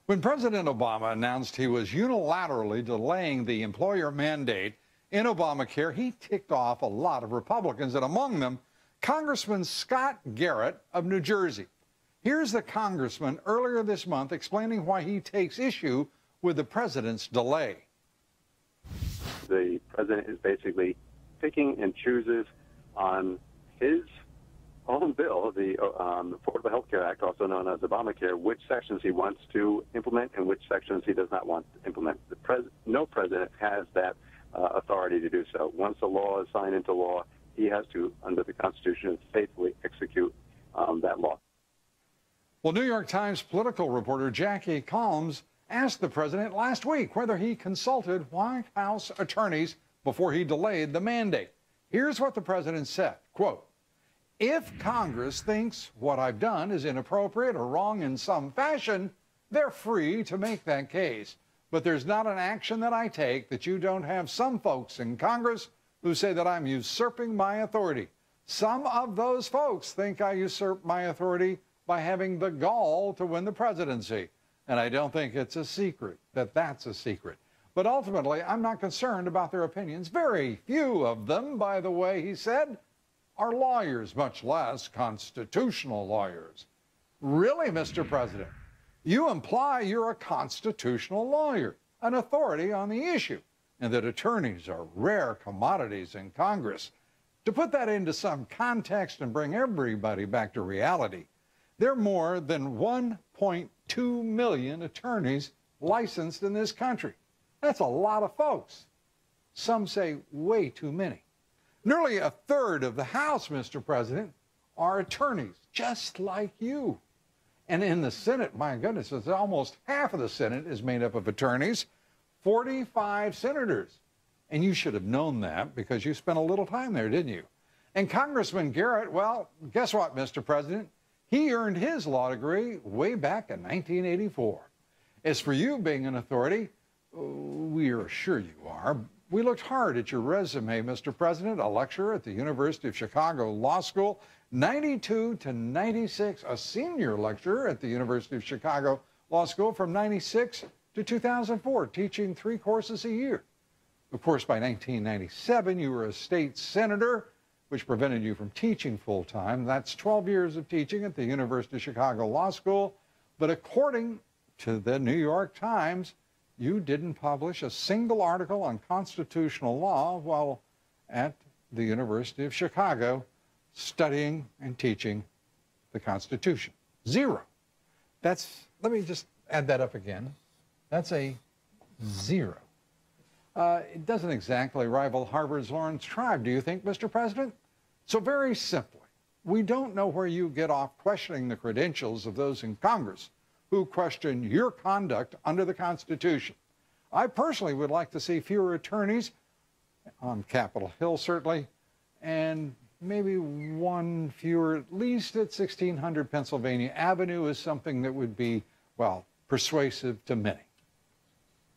When President Obama announced he was unilaterally delaying the employer mandate in ObamaCare, he ticked off a lot of Republicans, and among them, Congressman Scott Garrett of New Jersey. Here's the congressman earlier this month explaining why he takes issue with the president's delay. The president is basically picking and chooses on his own bill, the Affordable Health Care Act, also known as ObamaCare, which sections he wants to implement and which sections he does not want to implement. No president has that authority to do so. Once a law is signed into law, he has to, under the Constitution, faithfully execute that law. Well, New York Times political reporter Jackie Calmes asked the president last week whether he consulted White House attorneys before he delayed the mandate. Here's what the president said, quote, "If Congress thinks what I've done is inappropriate or wrong in some fashion, they're free to make that case. But there's not an action that I take that you don't have some folks in Congress who say that I'm usurping my authority. Some of those folks think I usurp my authority by having the gall to win the presidency. And I don't think it's a secret that that's a secret. But ultimately, I'm not concerned about their opinions. Very few of them, by the way," he said, "are lawyers, much less constitutional lawyers." Really, Mr. President? You imply you're a constitutional lawyer, an authority on the issue, and that attorneys are rare commodities in Congress. To put that into some context and bring everybody back to reality, there are more than 1.2 million attorneys licensed in this country. That's a lot of folks. Some say way too many. Nearly a third of the House, Mr. President, are attorneys, just like you. And in the Senate, my goodness, it's almost half of the Senate is made up of attorneys, 45 senators. And you should have known that because you spent a little time there, didn't you? And Congressman Garrett, well, guess what, Mr. President? He earned his law degree way back in 1984. As for you being an authority, we are sure you are. We looked hard at your resume, Mr. President, a lecturer at the University of Chicago Law School, 92 to 96, a senior lecturer at the University of Chicago Law School from 96 to 2004, teaching 3 courses a year. Of course, by 1997, you were a state senator, which prevented you from teaching full-time. That's 12 years of teaching at the University of Chicago Law School. But according to the New York Times, you didn't publish a single article on constitutional law while at the University of Chicago studying and teaching the Constitution. 0. Let me just add that up again. That's a 0. It doesn't exactly rival Harvard's Lawrence Tribe, do you think, Mr. President? So very simply, we don't know where you get off questioning the credentials of those in Congress who question your conduct under the Constitution. I personally would like to see fewer attorneys on Capitol Hill, certainly, and maybe one fewer, at least at 1600 Pennsylvania Avenue, is something that would be, well, persuasive to many.